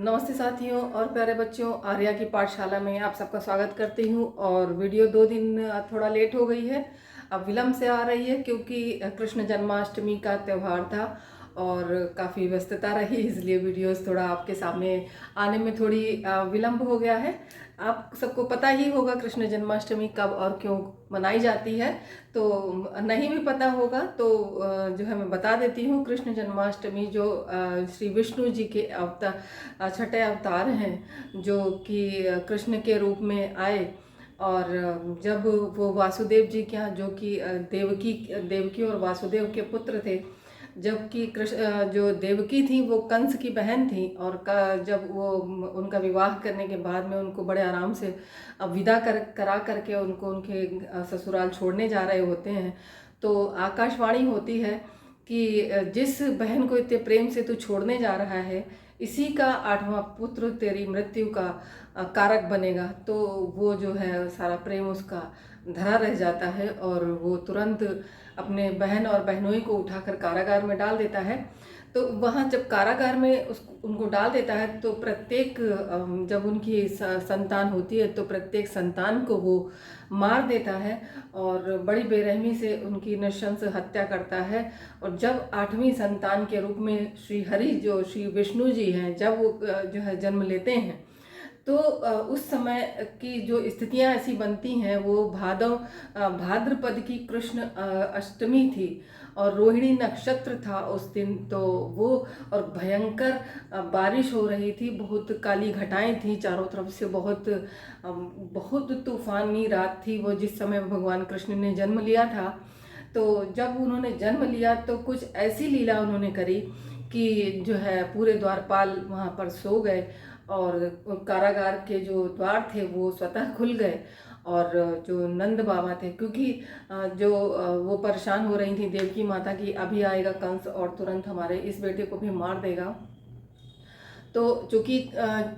नमस्ते साथियों और प्यारे बच्चों, आर्या की पाठशाला में आप सबका स्वागत करती हूँ। और वीडियो 2 दिन थोड़ा लेट हो गई है, अब विलम्ब से आ रही है क्योंकि कृष्ण जन्माष्टमी का त्यौहार था और काफ़ी व्यस्तता रही, इसलिए वीडियोस थोड़ा आपके सामने आने में थोड़ी विलम्ब हो गया है। आप सबको पता ही होगा कृष्ण जन्माष्टमी कब और क्यों मनाई जाती है, तो नहीं भी पता होगा तो जो है मैं बता देती हूँ। कृष्ण जन्माष्टमी जो श्री विष्णु जी के अवतार, छठे अवतार हैं, जो कि कृष्ण के रूप में आए। और जब वो वासुदेव जी के यहाँ, जो कि देवकी और वासुदेव के पुत्र थे, जबकि कृष्ण जो देवकी थी वो कंस की बहन थी, और जब वो उनका विवाह करने के बाद में उनको बड़े आराम से विदा करा करके उनको उनके ससुराल छोड़ने जा रहे होते हैं, तो आकाशवाणी होती है कि जिस बहन को इतने प्रेम से तू छोड़ने जा रहा है, इसी का 8वां पुत्र तेरी मृत्यु का कारक बनेगा। तो वो जो है सारा प्रेम उसका धरा रह जाता है और वो तुरंत अपने बहन और बहनोई को उठाकर कारागार में डाल देता है। तो वहाँ जब कारागार में उनको डाल देता है तो प्रत्येक जब उनकी संतान होती है तो प्रत्येक संतान को वो मार देता है और बड़ी बेरहमी से उनकी नृशंस हत्या करता है। और जब 8वीं संतान के रूप में श्री हरि, जो श्री विष्णु जी हैं, जब वो जो है जन्म लेते हैं, तो उस समय की जो स्थितियां ऐसी बनती हैं, वो भाद्रपद की कृष्ण अष्टमी थी और रोहिणी नक्षत्र था उस दिन। तो वो और भयंकर बारिश हो रही थी, बहुत काली घटाएं थी चारों तरफ से, बहुत तूफानी रात थी वो जिस समय भगवान कृष्ण ने जन्म लिया था। तो जब उन्होंने जन्म लिया तो कुछ ऐसी लीला उन्होंने करी कि जो है पूरे द्वारपाल वहाँ पर सो गए और कारागार के जो द्वार थे वो स्वतः खुल गए। और जो नंद बाबा थे, क्योंकि जो वो परेशान हो रही थी देवकी माता की, अभी आएगा कंस और तुरंत हमारे इस बेटे को भी मार देगा। तो चूंकि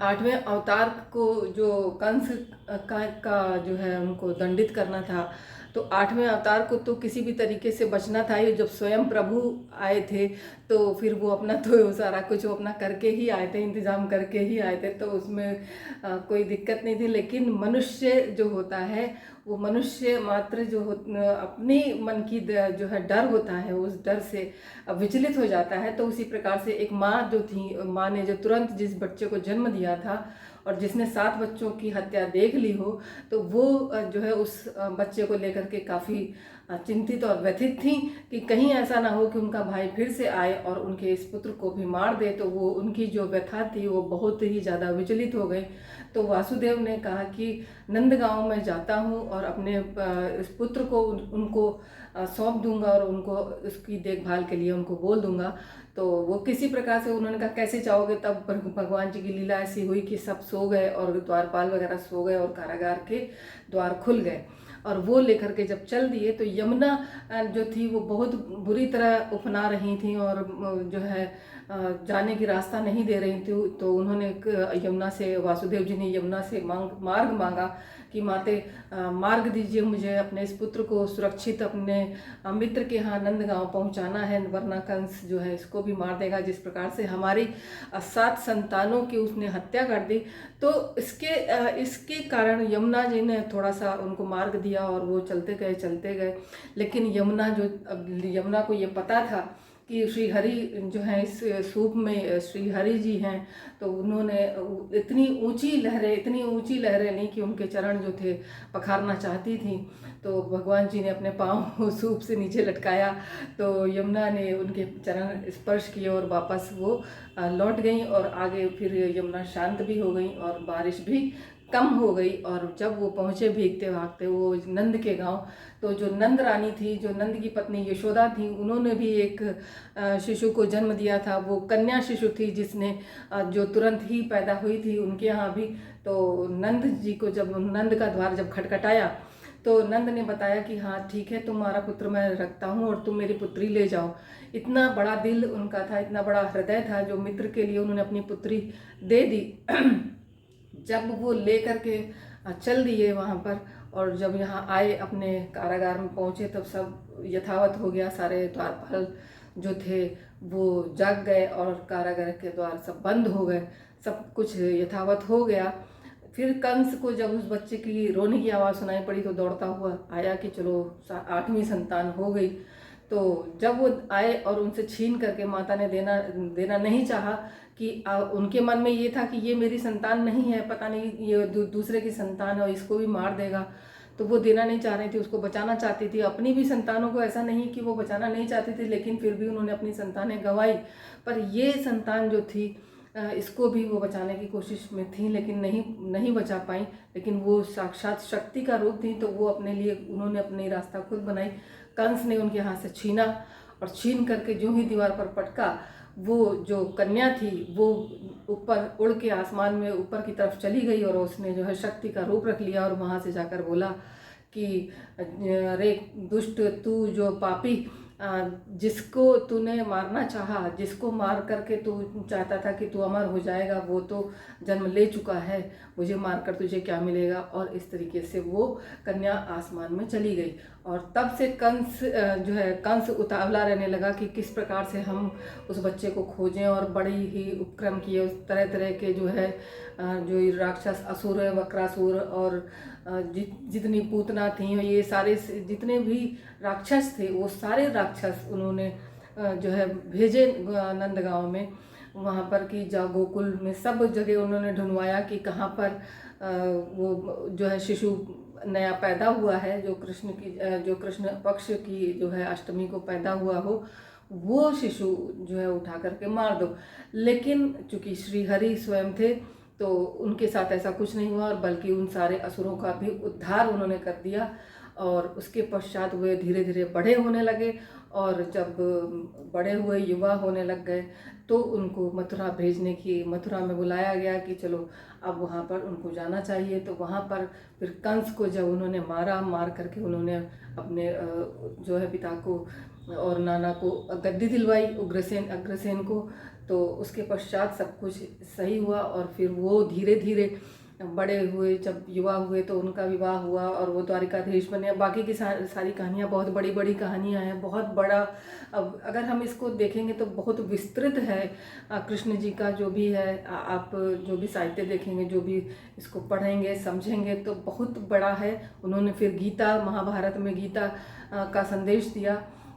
8वें अवतार को जो कंस का जो है उनको दंडित करना था, तो 8वें अवतार को तो किसी भी तरीके से बचना था। ये जब स्वयं प्रभु आए थे तो फिर वो अपना तो सारा कुछ वो अपना करके ही आए थे, इंतजाम करके ही आए थे, तो उसमें कोई दिक्कत नहीं थी। लेकिन मनुष्य जो होता है, वो मनुष्य मात्र जो अपनी मन की जो है डर होता है, उस डर से विचलित हो जाता है। तो उसी प्रकार से एक माँ जो थी, माँ ने जो तुरंत जिस बच्चे को जन्म दिया था और जिसने 7 बच्चों की हत्या देख ली हो, तो वो जो है उस बच्चे को लेकर के काफ़ी चिंतित और व्यथित थी कि कहीं ऐसा ना हो कि उनका भाई फिर से आए और उनके इस पुत्र को भी मार दे। तो वो उनकी जो व्यथा थी वो बहुत ही ज़्यादा विचलित हो गई। तो वासुदेव ने कहा कि नंदगांव में जाता हूँ और अपने इस पुत्र को उनको सौंप दूंगा और उनको उसकी देखभाल के लिए उनको बोल दूंगा। तो वो किसी प्रकार से उन्होंने कहा कैसे जाओगे, तब भगवान जी की लीला ऐसी हुई कि सब सो गए और द्वारपाल वगैरह सो गए और कारागार के द्वार खुल गए और वो लेकर के जब चल दिए तो यमुना जो थी वो बहुत बुरी तरह उफना रही थी और जो है जाने की रास्ता नहीं दे रही थी। तो उन्होंने यमुना से, वासुदेव जी ने यमुना से मार्ग मांगा कि माते मार्ग दीजिए मुझे, अपने इस पुत्र को सुरक्षित अपने मित्र के यहाँ नंदगांव पहुँचाना है, वरना कंस जो है इसको भी मार देगा। जिस प्रकार से हमारी 7 संतानों की उसने हत्या कर दी, तो इसके कारण यमुना जी ने थोड़ा सा उनको मार्ग दिया और वो चलते गए। लेकिन यमुना को ये पता था कि श्री हरि जो है इस सूप में श्री हरि जी हैं, तो उन्होंने इतनी ऊंची लहरें ली कि उनके चरण जो थे पखारना चाहती थी। तो भगवान जी ने अपने पाँव सूप से नीचे लटकाया, तो यमुना ने उनके चरण स्पर्श किए और वापस वो लौट गई और आगे फिर यमुना शांत भी हो गई और बारिश भी कम हो गई। और जब वो पहुँचे भीगते भागते वो नंद के गांव, तो जो नंद रानी थी, जो नंद की पत्नी यशोदा थी, उन्होंने भी एक शिशु को जन्म दिया था। वो कन्या शिशु थी जिसने जो तुरंत ही पैदा हुई थी उनके यहाँ भी। तो नंद जी को जब नंद का द्वार जब खटखटाया तो नंद ने बताया कि हाँ ठीक है, तुम्हारा पुत्र मैं रखता हूँ और तुम मेरी पुत्री ले जाओ। इतना बड़ा दिल उनका था, इतना बड़ा हृदय था, जो मित्र के लिए उन्होंने अपनी पुत्री दे दी। जब वो ले करके चल दिए वहाँ पर और जब यहाँ आए अपने कारागार में पहुँचे, तब सब यथावत हो गया। सारे द्वारपाल जो थे वो जाग गए और कारागार के द्वार सब बंद हो गए, सब कुछ यथावत हो गया। फिर कंस को जब उस बच्चे की रोने की आवाज़ सुनाई पड़ी तो दौड़ता हुआ आया कि चलो 8वीं संतान हो गई। तो जब वो आए और उनसे छीन करके माता ने देना नहीं चाहा कि उनके मन में ये था कि ये मेरी संतान नहीं है, पता नहीं ये दूसरे की संतान है और इसको भी मार देगा, तो वो देना नहीं चाह रही थी, उसको बचाना चाहती थी अपनी भी संतानों को। ऐसा नहीं कि वो बचाना नहीं चाहती थी, लेकिन फिर भी उन्होंने अपनी संतानें गंवाई। पर ये संतान जो थी इसको भी वो बचाने की कोशिश में थी, लेकिन नहीं बचा पाई। लेकिन वो साक्षात शक्ति का रूप थी, तो वो अपने लिए उन्होंने अपनी रास्ता खुद बनाई। कंस ने उनके हाथ से छीना और छीन करके जो ही दीवार पर पटका, वो जो कन्या थी वो ऊपर उड़ के आसमान में ऊपर की तरफ चली गई और उसने जो है शक्ति का रूप रख लिया और वहाँ से जाकर बोला कि अरे दुष्ट, तू जो पापी, जिसको तूने मारना चाहा, जिसको मार करके तू चाहता था कि तू अमर हो जाएगा, वो तो जन्म ले चुका है, मुझे मारकर तुझे क्या मिलेगा। और इस तरीके से वो कन्या आसमान में चली गई। और तब से कंस उतावला रहने लगा कि किस प्रकार से हम उस बच्चे को खोजें, और बड़ी ही उपक्रम किए। उस तरह तरह के जो राक्षस असुर, वक्रासुर और जितनी पूतना थी, ये सारे जितने भी राक्षस थे, वो सारे राक्षस उन्होंने जो है भेजे नंदगांव में, वहाँ पर कि गोकुल में सब जगह उन्होंने ढूंढवाया कि कहाँ पर वो जो है शिशु नया पैदा हुआ है, जो कृष्ण पक्ष की जो है अष्टमी को पैदा हुआ हो, वो शिशु जो है उठा करके मार दो। लेकिन चूंकि श्री हरि स्वयं थे तो उनके साथ ऐसा कुछ नहीं हुआ, और बल्कि उन सारे असुरों का भी उद्धार उन्होंने कर दिया। और उसके पश्चात वे धीरे धीरे बड़े होने लगे, और जब बड़े हुए, युवा होने लग गए, तो उनको मथुरा में बुलाया गया कि चलो अब वहाँ पर उनको जाना चाहिए। तो वहाँ पर फिर कंस को जब उन्होंने मार करके उन्होंने अपने जो है पिता को और नाना को गद्दी दिलवाई, अग्रसेन को। तो उसके पश्चात सब कुछ सही हुआ, और फिर वो धीरे धीरे बड़े हुए, जब युवा हुए तो उनका विवाह हुआ और वो द्वारिकाधीश बने। बाकी की सारी कहानियाँ बहुत बड़ी बड़ी कहानियाँ हैं, बहुत बड़ा। अब अगर हम इसको देखेंगे तो बहुत विस्तृत है कृष्ण जी का जो भी है। आप जो भी साहित्य देखेंगे, जो भी इसको पढ़ेंगे समझेंगे तो बहुत बड़ा है। उन्होंने फिर गीता, महाभारत में गीता का संदेश दिया।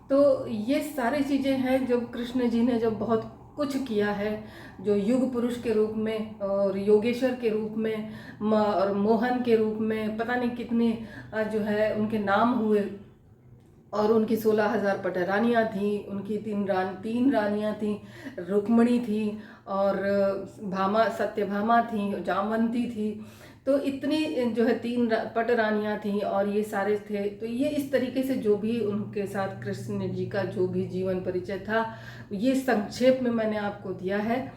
तो ये सारी चीज़ें हैं जो कृष्ण जी ने जो बहुत कुछ किया है, जो युग पुरुष के रूप में और योगेश्वर के रूप में और मोहन के रूप में, पता नहीं कितने जो है उनके नाम हुए। और उनकी 16,000 पटरानियाँ थीं, उनकी तीन रानियाँ थीं, रुक्मणी थी और सत्यभामा थी, जामवंती थी। तो इतनी जो है 3 पटरानियाँ थीं और ये सारे थे। तो ये इस तरीके से जो भी उनके साथ कृष्ण जी का जो भी जीवन परिचय था, ये संक्षेप में मैंने आपको दिया है।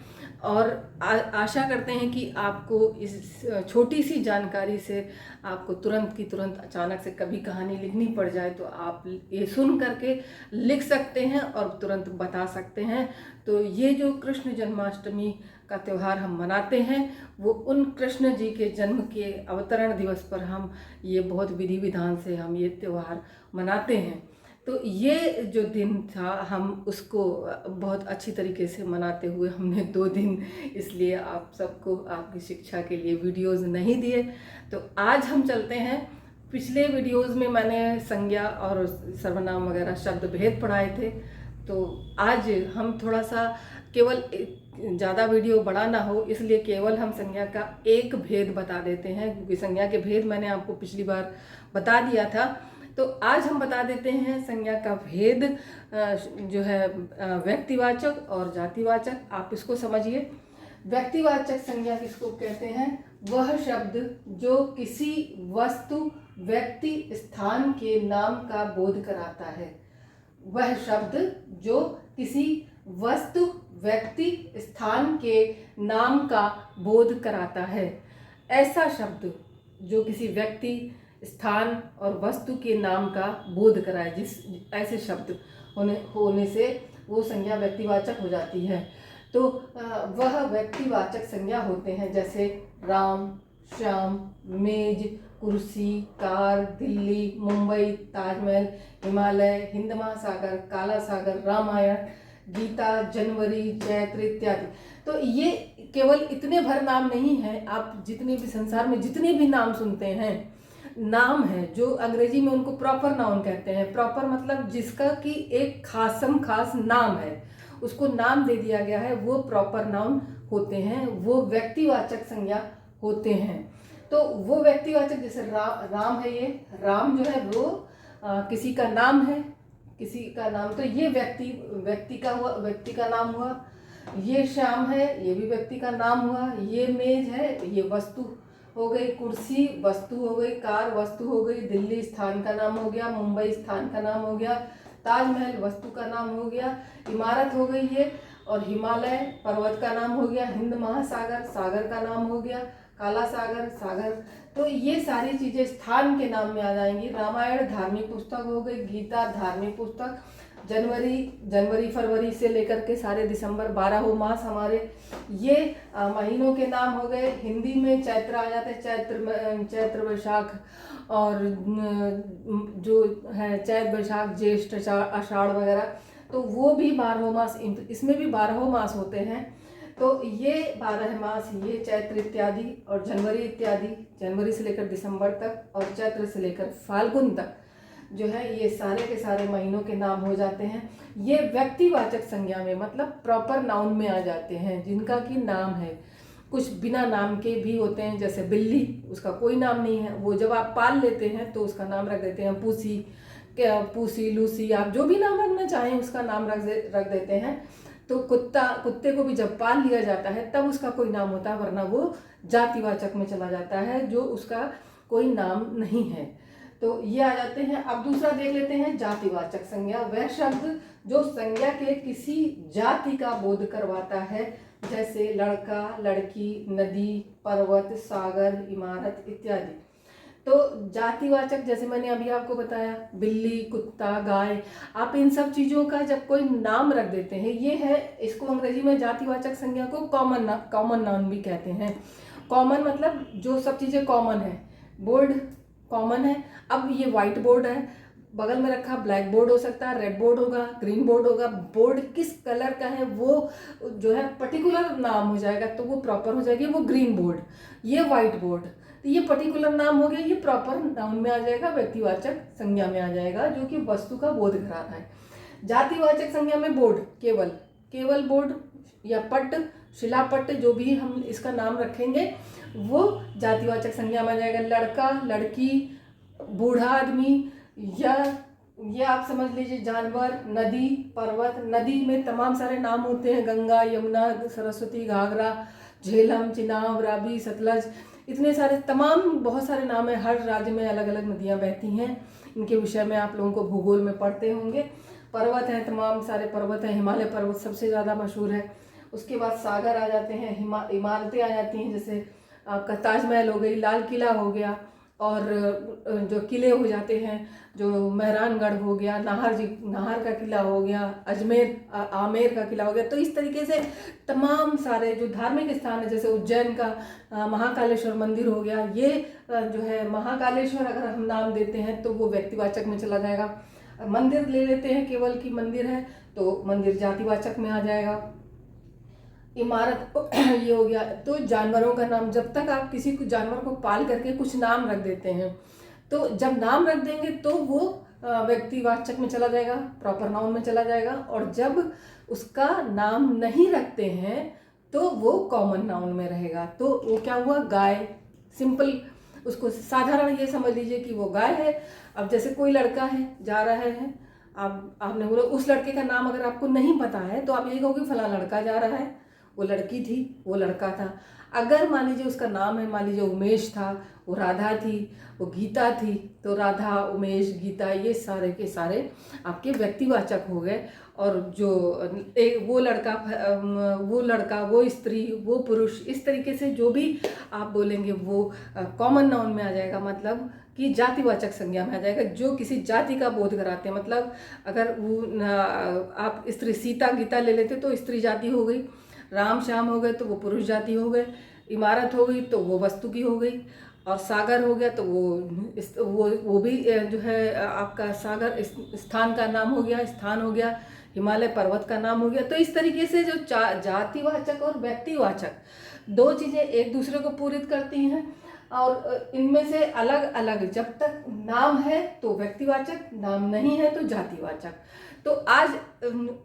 और आशा करते हैं कि आपको इस छोटी सी जानकारी से आपको तुरंत की तुरंत अचानक से कभी कहानी लिखनी पड़ जाए तो आप ये सुन करके लिख सकते हैं और तुरंत बता सकते हैं। तो ये जो कृष्ण जन्माष्टमी का त्यौहार हम मनाते हैं, वो उन कृष्ण जी के जन्म के अवतरण दिवस पर हम ये बहुत विधि विधान से हम ये त्यौहार मनाते हैं। तो ये जो दिन था हम उसको बहुत अच्छी तरीके से मनाते हुए हमने 2 दिन, इसलिए आप सबको आपकी शिक्षा के लिए वीडियोस नहीं दिए। तो आज हम चलते हैं, पिछले वीडियोस में मैंने संज्ञा और सर्वनाम वगैरह शब्द भेद पढ़ाए थे। तो आज हम थोड़ा सा केवल ज़्यादा वीडियो बड़ा ना हो, इसलिए केवल हम संज्ञा का एक भेद बता देते हैं, क्योंकि संज्ञा के भेद मैंने आपको पिछली बार बता दिया था। तो आज हम बता देते हैं संज्ञा का भेद, जो है व्यक्तिवाचक और जातिवाचक। आप इसको समझिए। व्यक्तिवाचक संज्ञा किसको कहते हैं? वह शब्द जो किसी वस्तु, व्यक्ति, स्थान के नाम का बोध कराता है। वह शब्द जो किसी वस्तु, व्यक्ति, स्थान के नाम का बोध कराता है। ऐसा शब्द जो किसी व्यक्ति, स्थान और वस्तु के नाम का बोध कराए, ऐसे शब्द होने से वो संज्ञा व्यक्तिवाचक हो जाती है। तो वह व्यक्तिवाचक संज्ञा होते हैं जैसे राम, श्याम, मेज, कुर्सी, कार, दिल्ली, मुंबई, ताजमहल, हिमालय, हिंद महासागर, काला सागर, रामायण, गीता, जनवरी, चैत्र इत्यादि। तो ये केवल इतने भर नाम नहीं है, आप जितने भी संसार में जितने भी नाम सुनते हैं, नाम है जो अंग्रेजी में उनको प्रॉपर नाउन कहते हैं। प्रॉपर मतलब जिसका कि एक खास नाम है, उसको नाम दे दिया गया है, वो प्रॉपर नाउन होते हैं, वो व्यक्तिवाचक संज्ञा होते हैं। तो वो व्यक्तिवाचक, जैसे राम है, ये राम जो है वो किसी का नाम है, किसी का नाम, तो ये व्यक्ति का नाम हुआ। ये श्याम है, ये भी व्यक्ति का नाम हुआ। ये मेज है, ये वस्तु हो गई। कुर्सी वस्तु हो गई, कार वस्तु हो गई। दिल्ली स्थान का नाम हो गया, मुंबई स्थान का नाम हो गया, ताजमहल वस्तु का नाम हो गया, इमारत हो गई ये। और हिमालय पर्वत का नाम हो गया, हिंद महासागर सागर का नाम हो गया, काला सागर सागर। तो ये सारी चीजें स्थान के नाम में आ जाएंगी। रामायण धार्मिक पुस्तक हो गई, गीता धार्मिक पुस्तक, जनवरी फरवरी से लेकर के सारे दिसंबर 12 मास हमारे ये महीनों के नाम हो गए। हिंदी में चैत्र आ जाते हैं, चैत्र वैशाख, और जो है चैत्र वैशाख ज्येष्ठ आषाढ़ वगैरह, तो वो भी 12 मास, इसमें भी 12 मास होते हैं। तो ये 12 मास, ये चैत्र इत्यादि और जनवरी इत्यादि, जनवरी से लेकर दिसंबर तक और चैत्र से लेकर फाल्गुन तक जो है, ये सारे के सारे महीनों के नाम हो जाते हैं। ये व्यक्तिवाचक संज्ञा में मतलब प्रॉपर नाउन में आ जाते हैं, जिनका कि नाम है। कुछ बिना नाम के भी होते हैं, जैसे बिल्ली, उसका कोई नाम नहीं है, वो जब आप पाल लेते हैं तो उसका नाम रख देते हैं पूसी, लूसी, आप जो भी नाम रखना चाहें उसका नाम रख देते हैं। तो कुत्ते को भी जब पाल लिया जाता है तब उसका कोई नाम होता है, वरना वो जातिवाचक में चला जाता है, जो उसका कोई नाम नहीं है। तो ये आ जाते हैं। अब दूसरा देख लेते हैं, जातिवाचक संज्ञा। वह शब्द जो संज्ञा के किसी जाति का बोध करवाता है, जैसे लड़का, लड़की, नदी, पर्वत, सागर, इमारत इत्यादि। तो जातिवाचक, जैसे मैंने अभी आपको बताया, बिल्ली, कुत्ता, गाय, आप इन सब चीज़ों का जब कोई नाम रख देते हैं, ये है, इसको अंग्रेजी में जातिवाचक संज्ञा को कॉमन नाउन भी कहते हैं। कॉमन मतलब जो सब चीज़ें कॉमन है। बोर्ड कॉमन है। अब ये व्हाइट बोर्ड है, बगल में रखा ब्लैक बोर्ड हो सकता है, रेड बोर्ड होगा, ग्रीन बोर्ड होगा। बोर्ड किस कलर का है वो जो है पर्टिकुलर नाम हो जाएगा, तो वो प्रॉपर हो जाएगी, वो ग्रीन बोर्ड। ये व्हाइट बोर्ड, तो ये पर्टिकुलर नाम हो गया, ये प्रॉपर नाउन में आ जाएगा, व्यक्तिवाचक संज्ञा में आ जाएगा, जो कि वस्तु का बोध करा रहा है। जातिवाचक संज्ञा में बोर्ड केवल बोर्ड या पट्ट, शिलापट्ट, जो भी हम इसका नाम रखेंगे वो जातिवाचक संज्ञा में आ जाएगा। लड़का, लड़की, बूढ़ा आदमी, या ये आप समझ लीजिए जानवर, नदी, पर्वत। नदी में तमाम सारे नाम होते हैं, गंगा, यमुना, सरस्वती, घाघरा, झेलम, चिनाब, रावी, सतलज, इतने सारे बहुत सारे नाम है। हर राज्य में अलग अलग नदियाँ बहती हैं, इनके विषय में आप लोगों को भूगोल में पढ़ते होंगे। पर्वत हैं, तमाम सारे पर्वत हैं, हिमालय पर्वत सबसे ज़्यादा मशहूर है। उसके बाद सागर आ जाते हैं, इमारतें आ जाती हैं, जैसे आपका ताजमहल हो गई, लाल किला हो गया, और जो किले हो जाते हैं, जो मेहरानगढ़ हो गया, नाहर का किला हो गया, आमेर का किला हो गया। तो इस तरीके से तमाम सारे जो धार्मिक स्थान है, जैसे उज्जैन का महाकालेश्वर मंदिर हो गया, ये जो है महाकालेश्वर अगर हम नाम देते हैं तो वो व्यक्तिवाचक में चला जाएगा। मंदिर ले लेते हैं, केवल की मंदिर है तो मंदिर जातिवाचक में आ जाएगा। इमारत ये हो गया। तो जानवरों का नाम, जब तक आप किसी को जानवर को पाल करके कुछ नाम रख देते हैं, तो जब नाम रख देंगे तो वो व्यक्तिवाचक में चला जाएगा, प्रॉपर नाउन में चला जाएगा। और जब उसका नाम नहीं रखते हैं तो वो कॉमन नाउन में रहेगा। तो वो क्या हुआ, गाय, सिंपल, उसको साधारण ये समझ लीजिए कि वो गाय है। अब जैसे कोई लड़का है, जा रहा है, आपने बोला, उस लड़के का नाम अगर आपको नहीं पता है तो आप यही कहोगे फला लड़का जा रहा है, वो लड़की थी, वो लड़का था। अगर मान लीजिए उसका नाम है, मान लीजिए उमेश था, वो राधा थी, वो गीता थी, तो राधा, उमेश, गीता, ये सारे के सारे आपके व्यक्तिवाचक हो गए। और जो वो लड़का, वो स्त्री, वो पुरुष, इस तरीके से जो भी आप बोलेंगे वो कॉमन नाउन में आ जाएगा, मतलब कि जातिवाचक संज्ञा में आ जाएगा, जो किसी जाति का बोध कराते हैं। मतलब अगर वो आप स्त्री, सीता, गीता ले लेते तो स्त्री जाति हो गई, राम, श्याम हो गए तो वो पुरुष जाति हो गए, इमारत हो गई तो वो वस्तु की हो गई, और सागर हो गया तो वो भी जो है आपका सागर स्थान का नाम हो गया, स्थान हो गया। हिमालय पर्वत का नाम हो गया। तो इस तरीके से जो जातिवाचक और व्यक्तिवाचक दो चीज़ें एक दूसरे को पूरित करती हैं, और इनमें से अलग अलग, जब तक नाम है तो व्यक्तिवाचक, नाम नहीं है तो जातिवाचक। तो आज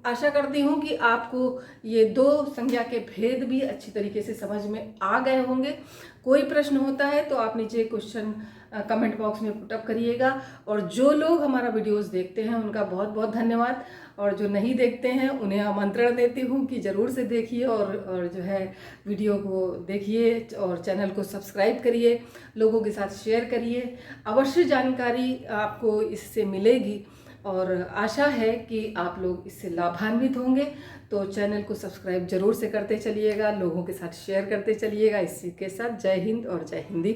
आशा करती हूँ कि आपको ये दो संज्ञा के भेद भी अच्छी तरीके से समझ में आ गए होंगे। कोई प्रश्न होता है तो आप नीचे क्वेश्चन कमेंट बॉक्स में पुटअप करिएगा। और जो लोग हमारा वीडियोस देखते हैं उनका बहुत बहुत धन्यवाद, और जो नहीं देखते हैं उन्हें आमंत्रण देती हूँ कि ज़रूर से देखिए और जो है वीडियो को देखिए और चैनल को सब्सक्राइब करिए, लोगों के साथ शेयर करिए। अवश्य जानकारी आपको इससे मिलेगी और आशा है कि आप लोग इससे लाभान्वित होंगे। तो चैनल को सब्सक्राइब जरूर से करते चलिएगा, लोगों के साथ शेयर करते चलिएगा। इसी के साथ जय हिंद और जय हिंदी।